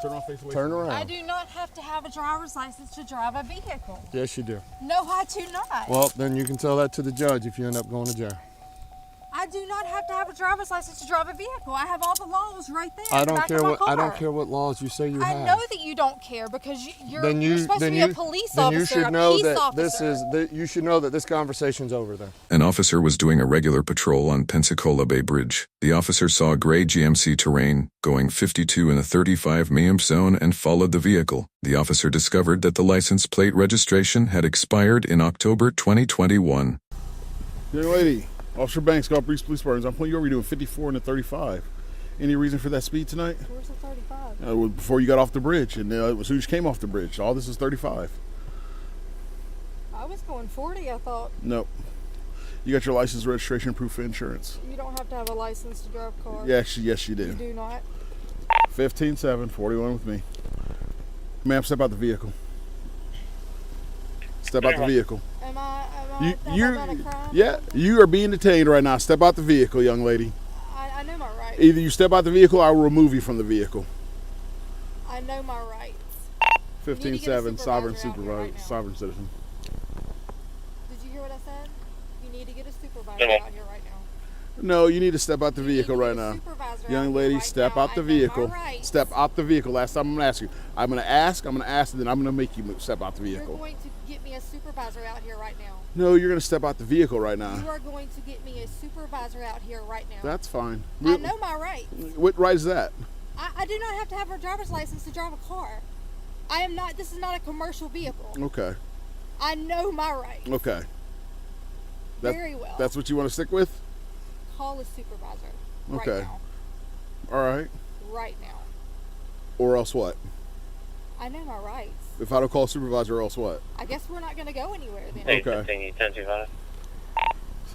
Turn off, face away. Turn around. I do not have to have a driver's license to drive a vehicle. Yes, you do. No, I do not. Well, then you can tell that to the judge if you end up going to jail. I do not have to have a driver's license to drive a vehicle. I have all the laws right there. I don't care what laws you say you have. I know that you don't care because you're supposed to be a police then officer. You should know that you should know that this conversation's over then. An officer was doing a regular patrol on Pensacola Bay Bridge. The officer saw a gray GMC Terrain going 52 in a 35 mph zone and followed the vehicle. The officer discovered that the license plate registration had expired in October 2021. Young lady, Officer Banks, Gulf Breeze Police Department. I'm pulling you over. You're doing 54 and a 35. Any reason for that speed tonight? Where's the 35? Before you got off the bridge, and as soon as you came off the bridge. All this is 35. I was going 40, I thought. Nope. You got your license, registration, proof of insurance. You don't have to have a license to drive a car. Yes, you do. You do not? 15-7, 41 with me. Ma'am, step out the vehicle. Step out the vehicle. Am I a crime? Yeah, you are being detained right now. Step out the vehicle, young lady. I know my rights. Either you step out the vehicle or I will remove you from the vehicle. I know my rights. 15-7, sovereign supervisor, right sovereign citizen. Did you hear what I said? You need to get a supervisor out here right now. No, you need to step out the vehicle right now. Young lady, step out the vehicle. Step out the vehicle. Last time I'm going to ask you. I'm going to ask, and then I'm going to make you step out the vehicle. You're going to get me a supervisor out here right now. No, you're going to step out the vehicle right now. You are going to get me a supervisor out here right now. That's fine. I know my rights. What right is that? I do not have to have a driver's license to drive a car. This is not a commercial vehicle. Okay. I know my rights. Okay. Very well. That's what you want to stick with? Call a supervisor right okay. now. All right. Right now. Or else what? I know my rights. If I don't call a supervisor, or else what? I guess we're not going to go anywhere then. Okay.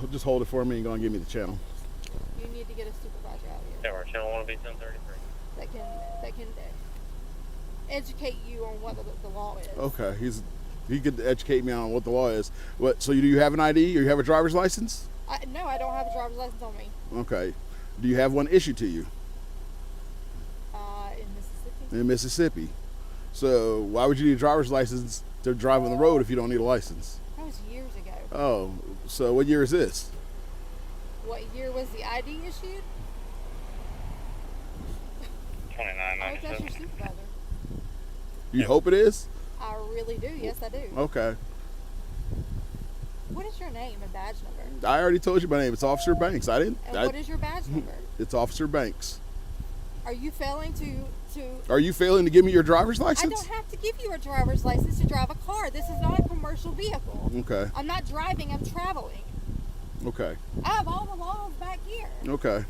So just hold it for me and go and give me the channel. You need to get a supervisor out here. Yeah, our channel 1 will be 1033. That can educate you on what the law is. Okay. He could educate me on what the law is. So do you have an ID or you have a driver's license? No, I don't have a driver's license on me. Okay. Do you have one issued to you? In Mississippi. In Mississippi. So why would you need a driver's license to drive on the road if you don't need a license? That was years ago. Oh, so what year is this? What year was the ID issued? 29. I hope that's your supervisor. You hope it is? I really do. Yes, I do. Okay. What is your name and badge number? I already told you my name. It's Officer Banks. And what is your badge number? It's Officer Banks. Are you failing to... Are you failing to give me your driver's license? I don't have to give you a driver's license to drive a car. This is not a commercial vehicle. Okay. I'm not driving. I'm traveling. Okay. I have all the laws back here. Okay.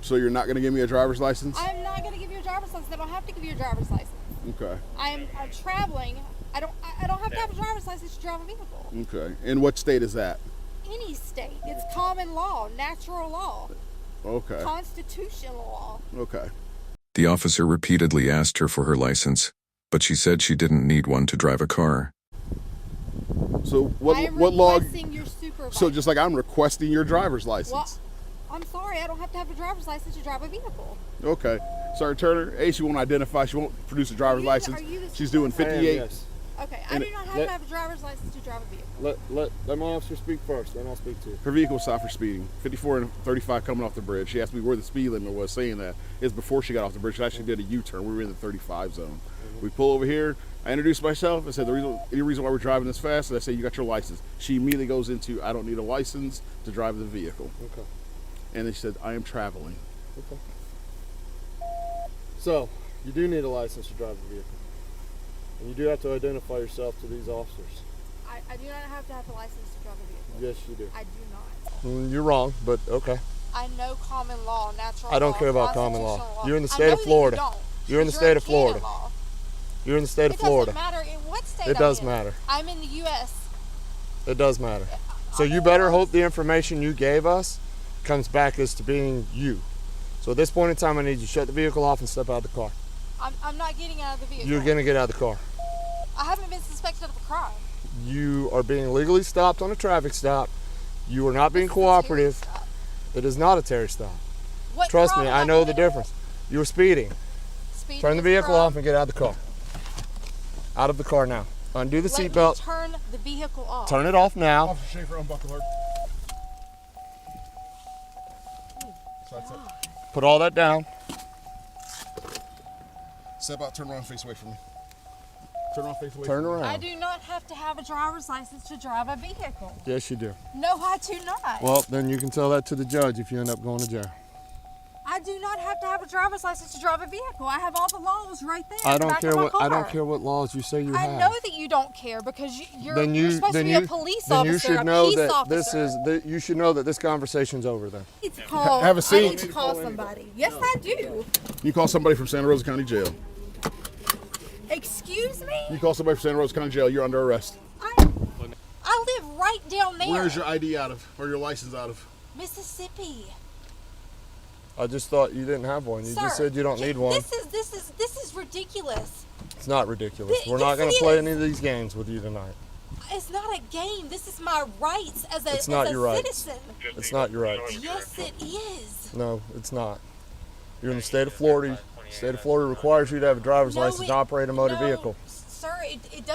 So you're not going to give me a driver's license? I'm not going to give you a driver's license. I don't have to give you a driver's license. Okay. I'm traveling. I don't have to have a driver's license to drive a vehicle. Okay. And what state is that? Any state. It's common law, natural law. Okay. Constitutional law. Okay. The officer repeatedly asked her for her license, but she said she didn't need one to drive a car. So what law? Your supervisor. So just like I'm requesting your driver's license. Well, I'm sorry, I don't have to have a driver's license to drive a vehicle. Okay. Sorry, Turner. A, she won't identify. She won't produce a driver's license. She's doing 58. Yes. Okay, I do not have to have a driver's license to drive a vehicle. Let my officer speak first, then I'll speak to you. Her vehicle was stopped for speeding. 54 and 35 coming off the bridge. She asked me where the speed limit was, saying that is before she got off the bridge. She actually did a U-turn. We were in the 35 zone. We pull over here. I introduced myself. I said, any reason why we're driving this fast? And I say, you got your license. She immediately goes into, I don't need a license to drive the vehicle. Okay. And then she said, I am traveling. Okay. So, you do need a license to drive the vehicle. And you do have to identify yourself to these officers. I do not have to have a license to drive a vehicle. Yes, you do. I do not. You're wrong, but okay. I know common law, natural law. I don't care about common law. Law. You're in the state of Florida. You're in the state of Florida. You're in the state of Florida. It doesn't matter in what state It does matter. I'm in the U.S. It does matter. So you better hope the information you gave us comes back as to being you. So at this point in time, I need you to shut the vehicle off and step out of the car. I'm not getting out of the vehicle. You're going to get out of the car. I haven't been suspected of a crime. You are being illegally stopped on a traffic stop. You are not being cooperative. It is not a Terry stop. Trust me, I know the difference. You were speeding. speeding Turn the is vehicle from. off and get out of the car. Out of the car now. Undo the Let me seatbelt. turn the vehicle off. Turn it off now. Officer Schaefer, unbuckle her. Put all that down. Step out, turn around, face away from me. Turn around, face away Turn from me. around. I do not have to have a driver's license to drive a vehicle. Yes, you do. No, I do not. Well, then you can tell that to the judge if you end up going to jail. I do not have to have a driver's license to drive a vehicle. I have all the laws right there. I in the don't back care of my what I don't car. care what laws you say you have. I know that you don't care because you're Then you're supposed to be a police then officer, you should a know peace that officer. this is that you should know that this conversation's over then. I need to call. Have a seat. I need to call somebody. Yes, I do. You call somebody from Santa Rosa County Jail. Excuse me. You call somebody from Santa Rosa County Jail, you're under arrest. I live right down there. Where's your ID out of, or your license out of? Mississippi. I just thought you didn't have one. You Sir, just said you don't need one. This is ridiculous. It's not ridiculous. We're Yes, not going it to play is. any of these games with you tonight. It's not a game. This is my rights as a, It's not as a your rights. citizen. It's not your rights. Yes, it is. No, it's not. You're in the state of Florida. The state of Florida requires you to have a driver's license to operate a motor vehicle. Sir, it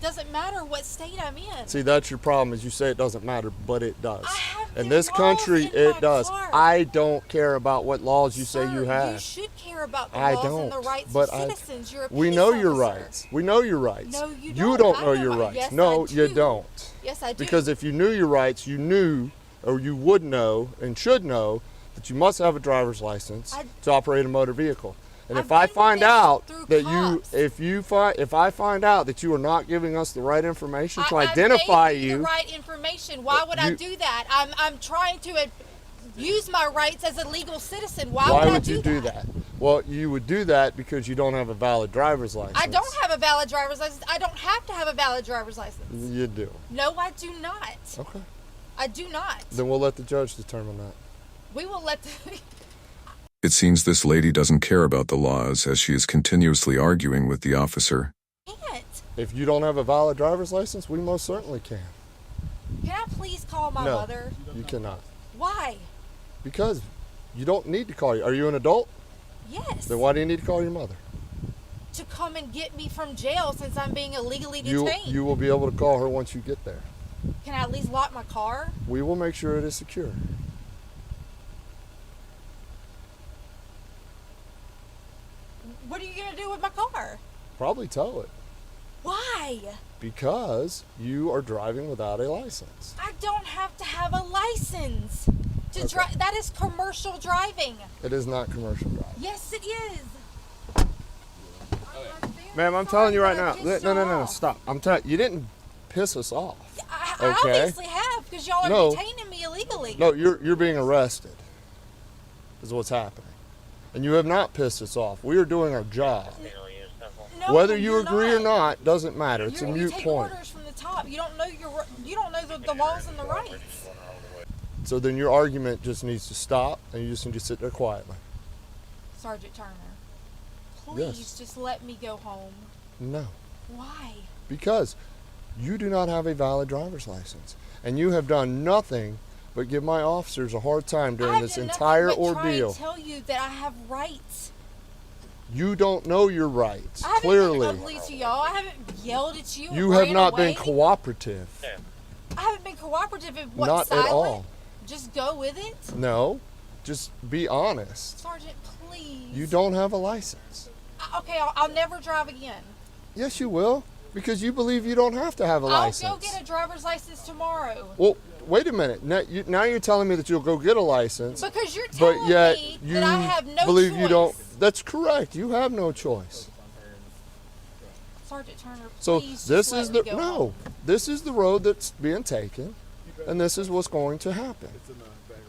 doesn't matter what state I'm in. See, that's your problem is you say it doesn't matter, but it does. I have In the this laws country, in it my does. car. I don't care about what laws you Sir, say you have. You should care about the I laws don't. and the rights but of citizens. You're a we peace know your officer. rights. We know your rights. No, you You don't. don't I know know your my- rights. yes, no, I you do. don't. Yes, I do. Because if you knew your rights, you knew, or you would know, and should know, that you must have a driver's license to operate a motor vehicle. And I've if I been find with this out through that cops. if I find out that you are not giving us the right information to I identify gave you the right information. Why would I do that? I'm trying to use my rights as a legal citizen. Why why would I would you do that? Well, you would do that because you don't have a valid driver's license. I don't have a valid driver's license. I don't have to have a valid driver's license. You do. No, I do not. Okay. I do not. Then we'll let the judge determine that. We will let the... It seems this lady doesn't care about the laws as she is continuously arguing with the officer. can't. If you don't have a valid driver's license, we most certainly can. Can I please call my No. mother? You cannot. Why? Because you don't need to call you. Are you an adult? Yes. Then why do you need to call your mother? To come and get me from jail since I'm being illegally You detained. will be able to call her once you get there. Can I at least lock my car? We will make sure it is secure. What are you going to do with my car? Probably tow it. Why? Because you are driving without a license. I don't have to have a license to Okay. drive. That is commercial driving. It is not commercial driving. Yes, it is. Ma'am, I'm telling you right now. No, Stop. stop. I'm telling you didn't piss us off. I Okay. obviously have because y'all are No. detaining me illegally. No, you're being arrested. Is what's happening. And you have not pissed us off. We are doing our job. No, Whether you you're agree or not doesn't matter. It's a You mute take point. orders from the top. You don't know the laws and the rights. So then your argument just needs to stop and you just need to sit there quietly. Sergeant Turner, please Yes. just let me go home. No. Why? Because you do not have a valid driver's license. And you have done nothing but give my officers a hard time during this entire ordeal. Try and tell you that I have rights. You don't know your rights, I haven't clearly. been ugly to y'all. I haven't yelled at you. You or have ran not away. been cooperative. I haven't been cooperative. In what? Not Silent? at all. Just go with it, No, just be honest. Sergeant. Please. You don't have a license. Okay, I'll never drive again. Yes, you will, because you believe you don't have to have a license. I'll go get a driver's license tomorrow. Well, wait a minute. Now you're telling me that you'll go get a license, Because you're but telling yet me you that I have no believe choice. you don't. That's correct. You have no choice. Sergeant Turner, So please this just is let the me go home. This is the road that's being taken, and this is what's going to happen. It's in the bag right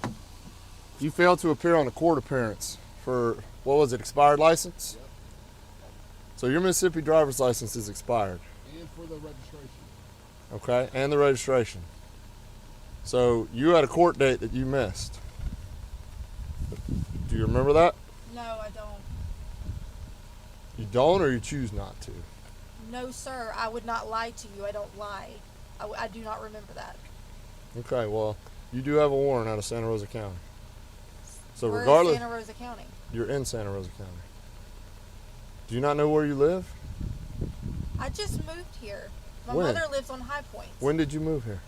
there. You failed to appear on a court appearance for what was it? Expired license. So your Mississippi driver's license is expired. And for the registration. Okay, and the registration. So you had a court date that you missed. Do you remember that? No, I don't. You don't, or you choose not to? No, sir. I would not lie to you. I don't lie. I do not remember that. Okay, well, you do have a warrant out of Santa Rosa County. So We're regardless, in Santa Rosa County. you're in Santa Rosa County. Do you not know where you live? I just moved here. My When? mother lives on High Point. When did you move here?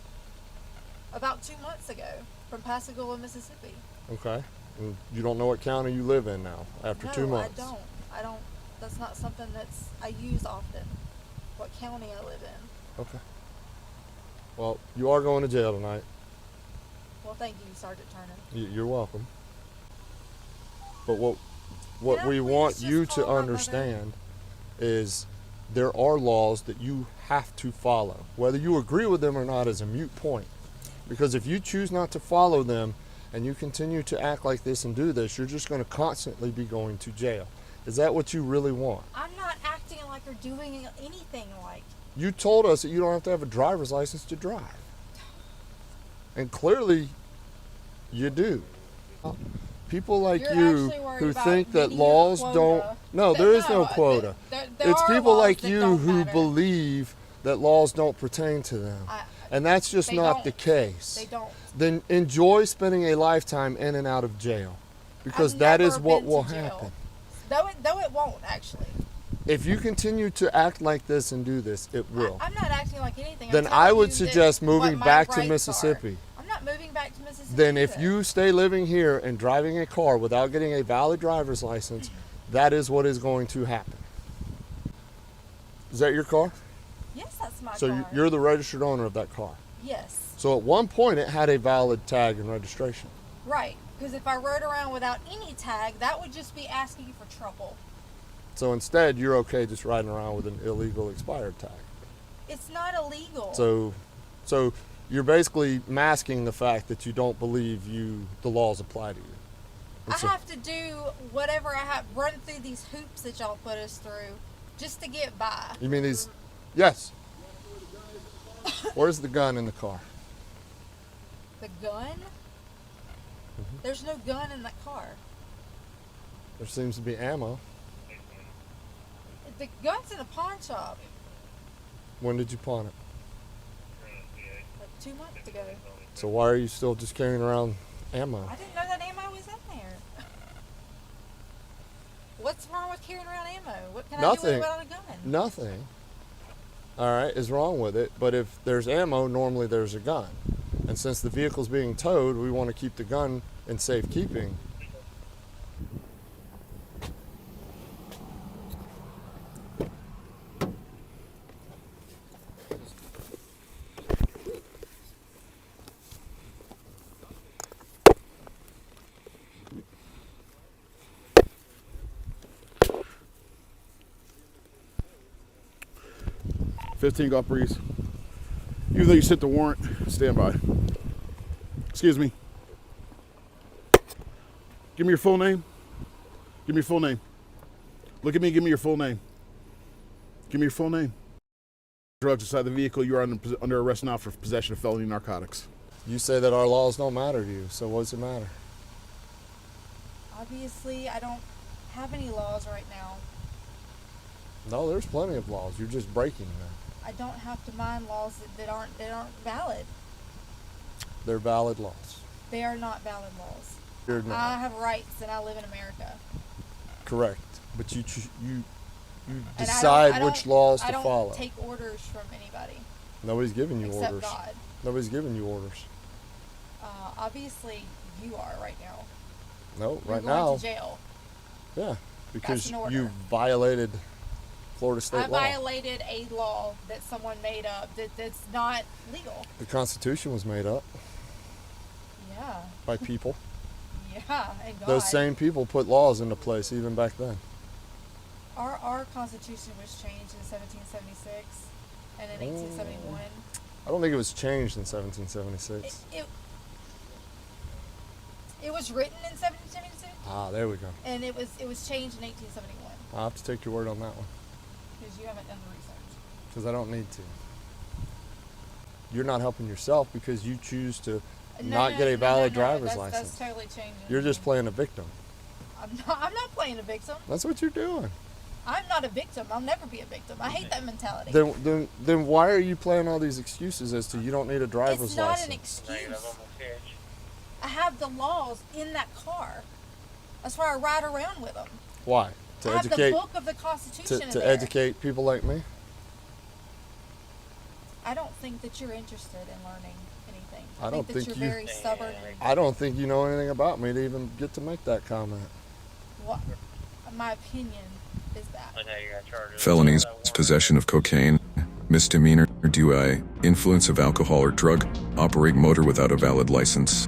About 2 months ago from Pascagoula, Mississippi. Okay. And you don't know what county you live in now after No, 2 months? I don't. That's not something I use often. What county I live in. Okay. Well, you are going to jail tonight. Well, thank you, Sergeant Turner. You're welcome. But what Can I we please want just you call to my mother? understand is there are laws that you have to follow. Whether you agree with them or not is a moot point. Because if you choose not to follow them and you continue to act like this and do this, you're just going to constantly be going to jail. Is that what you really want? I'm not acting like or doing anything like. You told us that you don't have to have a driver's license to drive. And clearly, you do. People like You're you actually worried who about think that meeting a laws quota. don't. No, there is no quota. There It's are people laws like that you don't who matter. believe that laws don't pertain to them. And that's just They not don't. the case. They don't. Then enjoy spending a lifetime in and out of jail. Because I've that never is what been will to jail. happen. Though it won't actually. If you continue to act like this and do this, it will. I'm not acting like anything. I'm Then telling I would you suggest that moving what my back to rights are. Mississippi. I'm not moving back to Mississippi. Then if either. you stay living here and driving a car without getting a valid driver's license, that is what is going to happen. Is that your car? Yes, that's my So car. you're the registered owner of that car. Yes. So at one point it had a valid tag and registration. Right. Because if I rode around without any tag, that would just be asking you for trouble. So instead you're okay just riding around with an illegal expired tag. It's not illegal. So you're basically masking the fact that you don't believe the laws apply to you. I have to do whatever I have, run through these hoops that y'all put us through just to get by. You mean these? Yes. Where's the gun in the car? The gun? Mm-hmm. There's no gun in that car. There seems to be ammo. The gun's in a pawn shop When did you pawn it? like 2 months ago. So why are you still just carrying around ammo? I didn't know that ammo was in there. What's wrong with carrying around ammo? What can I do with it Nothing. without a gun? Nothing. All right, is wrong with it. But if there's ammo, normally there's a gun. And since the vehicle's being towed, we want to keep the gun in safekeeping. $15 golf breeze. Even though you sent the warrant, stand by. Excuse me. Give me your full name. Give me your full name. Look at me, give me your full name. Give me your full name. Drugs inside the vehicle, you are under arrest now for possession of felony narcotics. You say that our laws don't matter to you, so what does it matter? Obviously, I don't have any laws right now. No, there's plenty of laws. You're just breaking them. I don't have to mind laws that aren't valid. They're valid laws. They are not valid laws. You're not. I have rights and I live in America. Correct. But you And decide which laws to follow. I don't take orders from anybody Nobody's giving you except orders. God. Nobody's giving you orders. Obviously, you are right now. No, You're right going now. to jail. Yeah, because an order. you violated Florida state I law. violated a law that someone made up that's not legal. The Constitution was made up Yeah. by people. Yeah, and God. Those same people put laws into place even back then. Our Constitution was changed in 1776 and in 1871. I don't think it was changed in 1776. It was written in 1776 Ah, there we go. and it was changed in 1871 I'll have to take your word on that one because you haven't done the research. because I don't need to. You're not helping yourself because you choose to not get a valid driver's license. That's totally changing. You're just playing a victim. I'm not playing a victim. That's what you're doing. I'm not a victim. I'll never be a victim. I hate that mentality. Then why are you playing all these excuses as to you don't need a driver's It's not license? an excuse. Negative on the pitch. I have the laws in that car. That's why I ride around with them. Why? To I have the educate book of the Constitution in to there. educate people like me? I don't think that you're interested in learning anything. I don't think that think you're you- very stubborn. I don't think you know anything about me to even get to make that comment. What, my opinion is that. I know you got charges. Felonies, possession of cocaine, misdemeanor, DUI, influence of alcohol or drug, operate motor without a valid license.